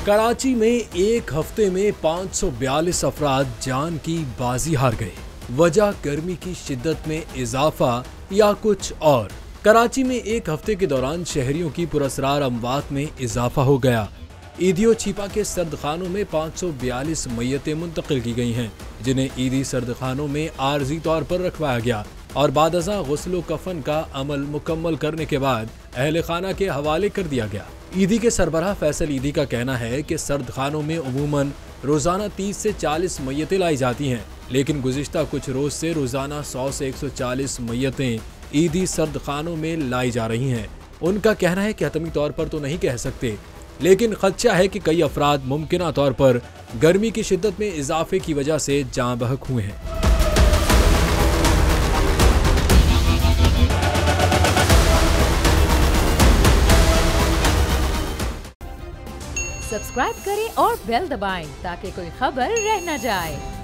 कराची में एक हफ्ते में 542 अफराद जान की बाजी हार गए। वजह गर्मी की शिद्दत में इजाफा या कुछ और। कराची में एक हफ्ते के दौरान शहरियों की पुरअसरार अमवात में इजाफा हो गया। ईदियो छिपा के सर्दखानों में 542 मैयतें मुंतकिल की गई हैं, जिन्हें ईदी सर्दखानों में आर्जी तौर पर रखवाया गया और बादअज़ा गुस्ल कफन का अमल मुकम्मल करने के बाद अहले खाना के हवाले कर दिया गया। ईदी के सरबराह फैसल ईदी का कहना है कि सर्दखानों में उमूमन रोजाना 30 से 40 मैयतें लाई जाती हैं, लेकिन गुज़िश्ता कुछ रोज से रोजाना 100 से 140 मैयतें ईदी सर्दखानों में लाई जा रही हैं। उनका कहना है कि हतमी तौर पर तो नहीं कह सकते, लेकिन खदशा है कि कई अफराद मुमकिना तौर पर गर्मी की शिद्दत में इजाफे की वजह से जाँ बहक हुए हैं। सब्सक्राइब करें और बेल दबाएं ताकि कोई खबर रह न जाए।